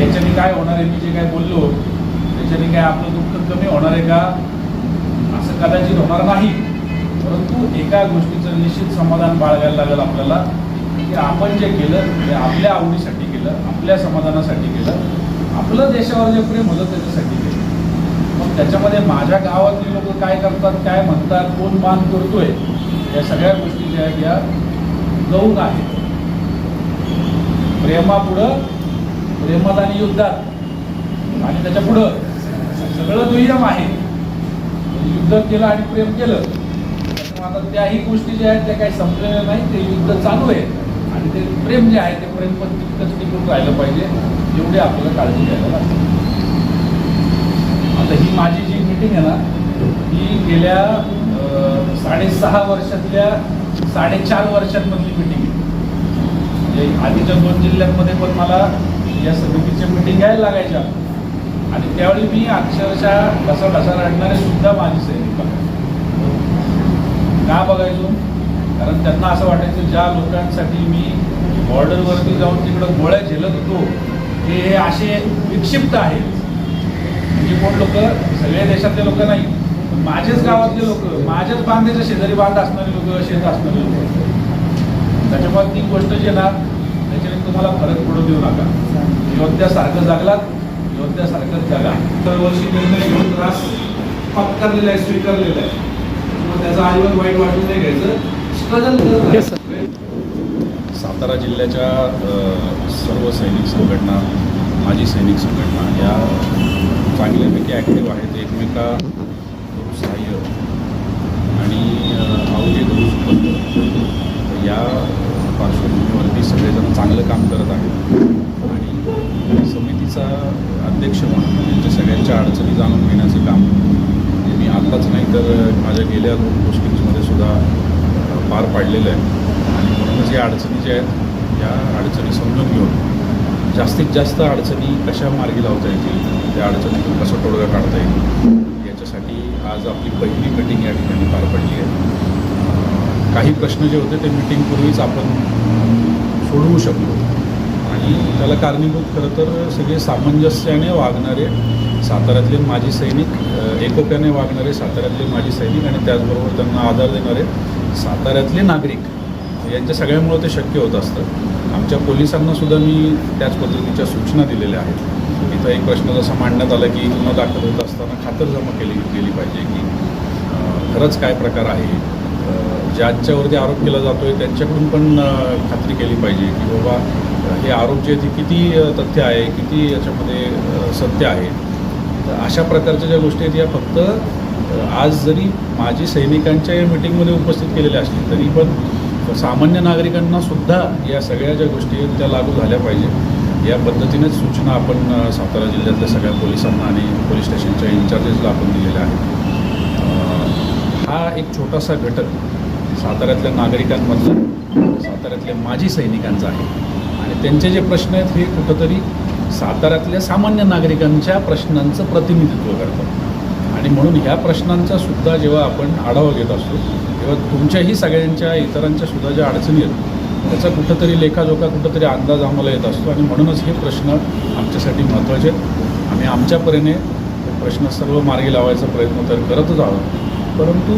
याच्याने काय होणार आहे, मी जे काय बोललो त्याच्याने काय आपलं दुःख कमी होणार आहे का, असं कदाचित होणार नाही. परंतु एका गोष्टीचं निश्चित समाधान बाळगायला लागेल आपल्याला की आपण जे केलं ते आपल्या आवडीसाठी केलं, आपल्या समाधानासाठी केलं, आपलं देशावर जे प्रेम होतं त्याच्यासाठी केलं. मग त्याच्यामध्ये माझ्या गावातली लोक काय करतात, काय म्हणतात, कोण मान करतोय, या सगळ्या गोष्टी ज्या आहेत या गौण आहेत. प्रेमापुढं प्रेमात आणि युद्धात आणि त्याच्या पुढं सगळं दुय्यम आहे. युद्ध केलं आणि प्रेम केलं, त्याच्यामुळे आता त्याही गोष्टी ज्या आहेत त्या काही संपलेल्या नाही, ते युद्ध चालू आहे आणि ते प्रेम जे आहे ते प्रेम पण तितकंच टिकून राहिलं पाहिजे, एवढी आपल्याला काळजी घ्यायला लागते. आता ही माझी जी मीटिंग आहे ना, ही गेल्या 6.5 वर्षातल्या 4.5 वर्षांमधली मीटिंग आहे. म्हणजे आधीच्या 2 जिल्ह्यांमध्ये पण मला या समितीच्या मीटिंग घ्यायला लागायच्या आणि त्यावेळी मी अक्षरशः ढसा रडणारे सुद्धा माझी सैनिक का बघायचो, कारण त्यांना असं वाटायचं ज्या लोकांसाठी मी बॉर्डरवरती जाऊन तिकडं गोळ्या झेलत होतो ते असे विक्षिप्त आहेत. म्हणजे कोण लोक, सगळ्या देशातले लोक नाही, माझ्याच गावातले लोक, माझ्याच बांधाच्या शेजारी बांध असणारे लोक, शेत असणारे लोक. त्याच्यामुळे ती गोष्ट जी ना त्याच्याने तुम्हाला फरक पडू देऊ नका. योद्ध्यासारखं जगलात, योद्ध्यासारखंच जगा. दरवर्षी निर्णय घेऊन त्रास पत्करलेला आहे, स्वीकारलेला आहे. मग त्याचा आजीवन वाईट वाटून नाही घ्यायचं, स्ट्रगल करत. सातारा जिल्ह्याच्या सर्व सैनिक संघटना, माजी सैनिक संघटना या चांगल्यापैकी ॲक्टिव्ह आहेत. एकमेका सहाय्य आणि अवघे या पार्श्वभूमीवरती सगळेजण चांगलं काम करत आहेत आणि समितीचा अध्यक्ष म्हणून त्यांच्या सगळ्यांच्या अडचणी जाणून घेण्याचं काम म्हणजे मी आत्ताच नाही तर माझ्या गेल्या 2 पोस्टिंग्समध्ये सुद्धा पार पाडलेलं आहे. आणि म्हणूनच या अडचणी ज्या आहेत या अडचणी समजून घेऊन जास्तीत जास्त अडचणी कशा मार्गी लावता येतील, त्या अडचणीतून कसं तोडगा काढता येईल याच्यासाठी आज आपली पहिली मीटिंग या ठिकाणी पार पडली आहे. काही प्रश्न जे होते ते मीटिंगपूर्वीच आपण सोडवू शकलो आणि त्याला कारणीभूत खरं तर सगळे सामंजस्याने वागणारे साताऱ्यातले माजी सैनिक, एकोप्याने वागणारे साताऱ्यातले माजी सैनिक आणि त्याचबरोबर त्यांना आधार देणारे साताऱ्यातले नागरिक यांच्या सगळ्यामुळं ते शक्य होत असतं. आमच्या पोलिसांना सुद्धा मी त्याच पद्धतीच्या सूचना दिलेल्या आहेत. इथं एक प्रश्न जसा मांडण्यात आला की गुन्हा दाखल होत असताना खातरजमा गेली पाहिजे की खरंच काय प्रकार आहे, ज्यांच्यावरती आरोप केला जातो आहे त्यांच्याकडून पण खात्री केली पाहिजे की बाबा हे आरोप जे आहेत किती तथ्य आहे, किती याच्यामध्ये सत्य आहे. तर अशा प्रकारच्या ज्या गोष्टी आहेत या फक्त आज जरी माजी सैनिकांच्या या मीटिंगमध्ये उपस्थित केलेल्या असतील तरी पण सामान्य नागरिकांना सुद्धा या सगळ्या ज्या गोष्टी आहेत त्या लागू झाल्या पाहिजे. या पद्धतीनेच सूचना आपण सातारा जिल्ह्यातल्या सगळ्या पोलिसांना आणि पोलीस स्टेशनच्या इन्चार्जेसला आपण दिलेल्या आहेत. हा एक छोटासा घटक साताऱ्यातल्या नागरिकांमधला, साताऱ्यातल्या माजी सैनिकांचा आहे आणि त्यांचे जे प्रश्न आहेत हे कुठंतरी साताऱ्यातल्या सामान्य नागरिकांच्या प्रश्नांचं प्रतिनिधित्व करतात. आणि म्हणून ह्या प्रश्नांचा सुद्धा जेव्हा आपण आढावा घेत असतो तेव्हा तुमच्याही सगळ्यांच्या इतरांच्या सुद्धा ज्या अडचणी आहेत त्याचा कुठंतरी लेखाजोखा, कुठंतरी अंदाज आम्हाला येत असतो आणि म्हणूनच हे प्रश्न आमच्यासाठी महत्त्वाचे आहेत. आम्ही आमच्या परीने प्रश्न सर्व मार्गी लावायचा प्रयत्न तर करतच आहोत, परंतु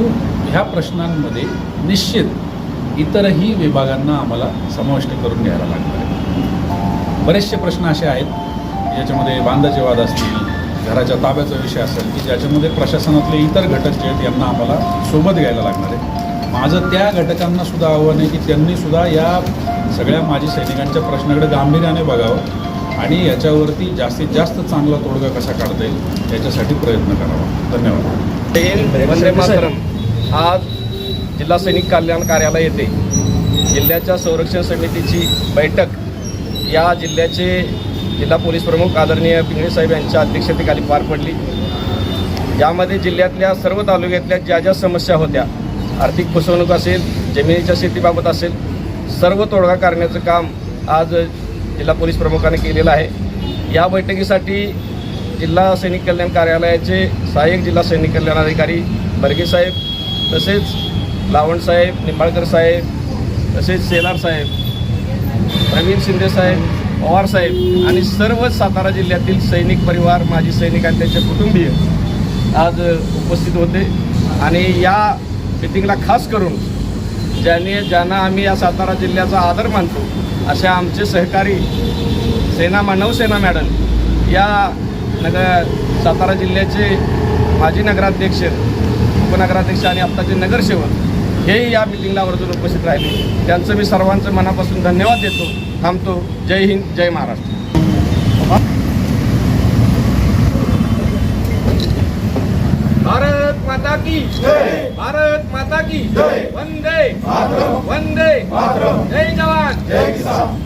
ह्या प्रश्नांमध्ये निश्चित इतरही विभागांना आम्हाला समाविष्ट करून घ्यायला लागणार आहे. बरेचसे प्रश्न असे आहेत याच्यामध्ये बांधाचे वाद असतील, घराच्या ताब्याचा विषय असेल की ज्याच्यामध्ये प्रशासनातले इतर घटक जे आहेत यांना आम्हाला सोबत घ्यायला लागणार आहे. माझं त्या घटकांना सुद्धा आव्हान आहे की त्यांनी सुद्धा या सगळ्या माजी सैनिकांच्या प्रश्नाकडे गांभीर्याने बघावं आणि याच्यावरती जास्तीत जास्त चांगला तोडगा कसा काढता येईल याच्यासाठी प्रयत्न करावा. धन्यवाद. वंदे मातरम. आज जिल्हा सैनिक कल्याण कार्यालय येथे जिल्ह्याच्या संरक्षण समितीची बैठक या जिल्ह्याचे जिल्हा पोलीस प्रमुख आदरणीय पिंगळे साहेब यांच्या अध्यक्षतेखाली पार पडली. यामध्ये जिल्ह्यातल्या सर्व तालुक्यातल्या ज्या ज्या समस्या होत्या, आर्थिक फसवणूक असेल, जमिनीच्या शेतीबाबत असेल, सर्व तोडगा काढण्याचं काम आज जिल्हा पोलीस प्रमुखाने केलेलं आहे. या बैठकीसाठी जिल्हा सैनिक कल्याण कार्यालयाचे सहाय्यक जिल्हा सैनिक कल्याण अधिकारी बर्गे साहेब, तसेच लावण साहेब, निंबाळकर साहेब, तसेच सेलार साहेब, प्रवीण शिंदे साहेब, पवारसाहेब आणि सर्व सातारा जिल्ह्यातील सैनिक परिवार, माजी सैनिक आणि त्यांचे कुटुंबीय आज उपस्थित होते. आणि या मिटिंगला खास करून ज्यांना आम्ही या सातारा जिल्ह्याचा आदर मानतो अशा आमचे सहकारी नौसेना मॅडल या सातारा जिल्ह्याचे माजी नगराध्यक्ष, उपनगराध्यक्ष आणि आत्ताचे नगरसेवक हेही या मिटिंगला आवर्जून उपस्थित राहिले. त्यांचं मी सर्वांचं मनापासून धन्यवाद देतो. थांबतो. जय हिंद, जय महाराष्ट्र. भारत माता की जय. भारत माता की जय. वंदे वंदे. जय जवान, जय किसान.